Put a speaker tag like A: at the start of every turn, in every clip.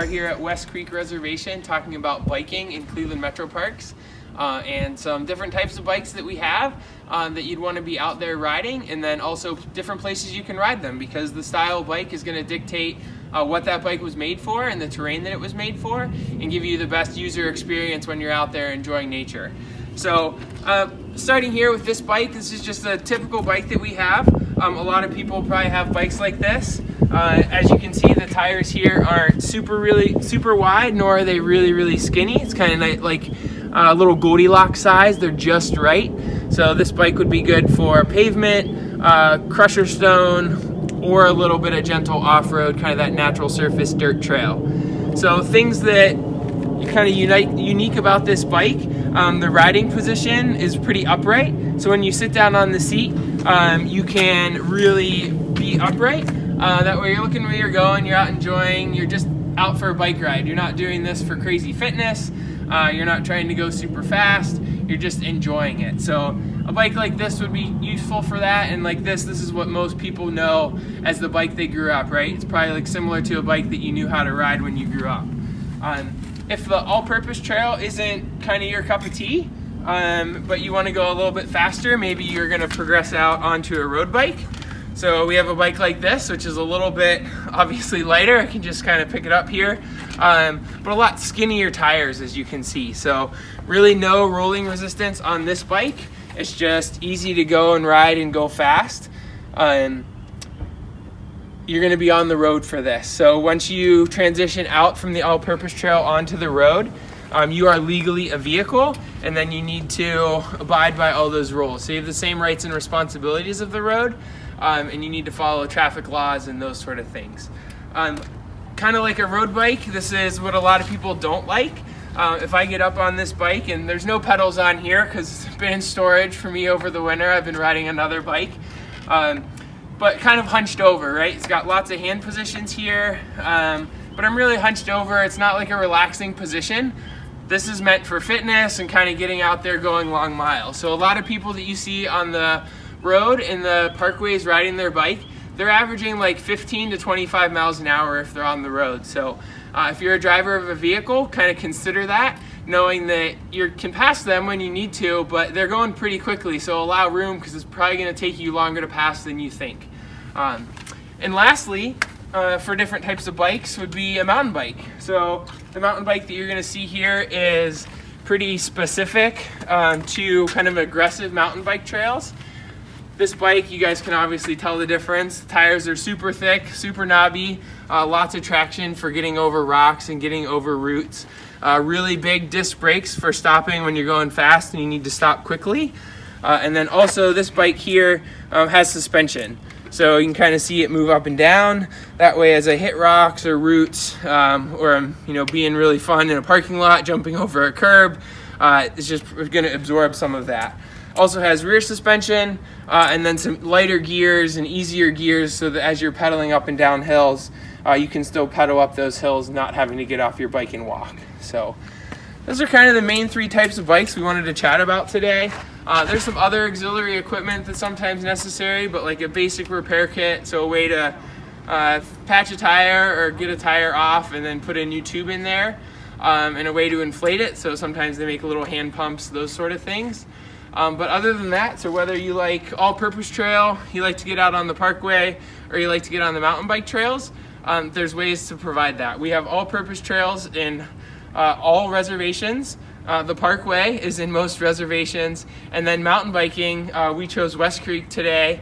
A: here at West Creek Reservation talking about biking in Cleveland Metro Parks and some different types of bikes that we have that you'd want to be out there riding, and then also different places you can ride them, because the style of bike is going to dictate what that bike was made for and the terrain that it was made for, and give you the best user experience when you're out there enjoying nature. So starting here with this bike, this is just a typical bike that we have. A lot of people probably have bikes like this. As you can see, the tires here aren't super wide, nor are they really skinny. It's kind of like a little Goldilocks size. They're just right. So this bike would be good for pavement, crusher stone, or a little bit of gentle off-road, kind of that natural surface dirt trail. So things that kind of unique about this bike, the riding position is pretty upright. So when you sit down on the seat, you can really be upright. That way you're looking where you're going, you're out enjoying, you're just out for a bike ride. You're not doing this for crazy fitness. You're not trying to go super fast. You're just enjoying it. So a bike like this would be useful for that. And like this is what most people know as the bike they grew up, right? It's probably like similar to a bike that you knew how to ride when you grew up. If the all-purpose trail isn't kind of your cup of tea, but you want to go a little bit faster, maybe you're going to progress out onto a road bike. So we have a bike like this, which is a little bit obviously lighter. I can just kind of pick it up here, but a lot skinnier tires, as you can see. So really no rolling resistance on this bike. It's just easy to go and ride and go fast. You're going to be on the road for this. So once you transition out from the all-purpose trail onto the road, you are legally a vehicle, and then you need to abide by all those rules. So you have the same rights and responsibilities of the road, and you need to follow traffic laws and those sort of things. Kind of like a road bike, this is what a lot of people don't like. If I get up on this bike, and there's no pedals on here because it's been in storage for me over the winter, I've been riding another bike. But kind of hunched over, right? It's got lots of hand positions here, but I'm really hunched over. It's not like a relaxing position. This is meant for fitness and kind of getting out there going long miles. So a lot of people that you see on the road in the parkways riding their bike, they're averaging like 15 to 25 miles an hour if they're on the road. So if you're a driver of a vehicle, kind of consider that, knowing that you can pass them when you need to, but they're going pretty quickly, so allow room, because it's probably going to take you longer to pass than you think. And lastly, for different types of bikes would be a mountain bike. So the mountain bike that you're going to see here is pretty specific to kind of aggressive mountain bike trails. This bike, you guys can obviously tell the difference. The tires are super thick, super knobby, lots of traction for getting over rocks and getting over roots. Really big disc brakes for stopping when you're going fast and you need to stop quickly. And then also this bike here has suspension. So you can kind of see it move up and down. That way as I hit rocks or roots, or I'm being really fun in a parking lot, jumping over a curb, it's just going to absorb some of that. Also has rear suspension, and then some lighter gears and easier gears, so that as you're pedaling up and down hills, you can still pedal up those hills not having to get off your bike and walk. So those are kind of the main three types of bikes we wanted to chat about today. There's some other auxiliary equipment that's sometimes necessary, but like a basic repair kit, so a way to patch a tire or get a tire off and then put a new tube in there, and a way to inflate it. So sometimes they make little hand pumps, those sort of things. But other than that, so whether you like all-purpose trail, you like to get out on the parkway, or you like to get on the mountain bike trails, there's ways to provide that. We have all-purpose trails in all reservations. The parkway is in most reservations, and then mountain biking, we chose West Creek today.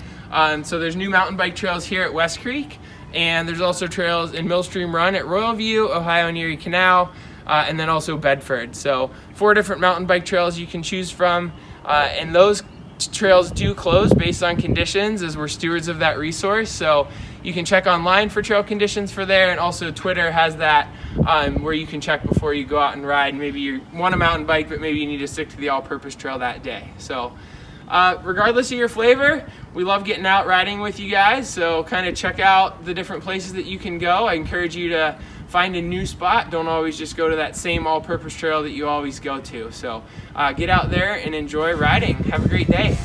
A: So there's new mountain bike trails here at West Creek, and there's also trails in Millstream Run at Royal View, Ohio and Erie Canal, and then also Bedford. So 4 different mountain bike trails you can choose from. And those trails do close based on conditions, as we're stewards of that resource. So you can check online for trail conditions for there, and also Twitter has that where you can check before you go out and ride. Maybe you want a mountain bike, but maybe you need to stick to the all-purpose trail that day. So regardless of your flavor, we love getting out riding with you guys. So kind of check out the different places that you can go. I encourage you to find a new spot. Don't always just go to that same all-purpose trail that you always go to. So get out there and enjoy riding. Have a great day.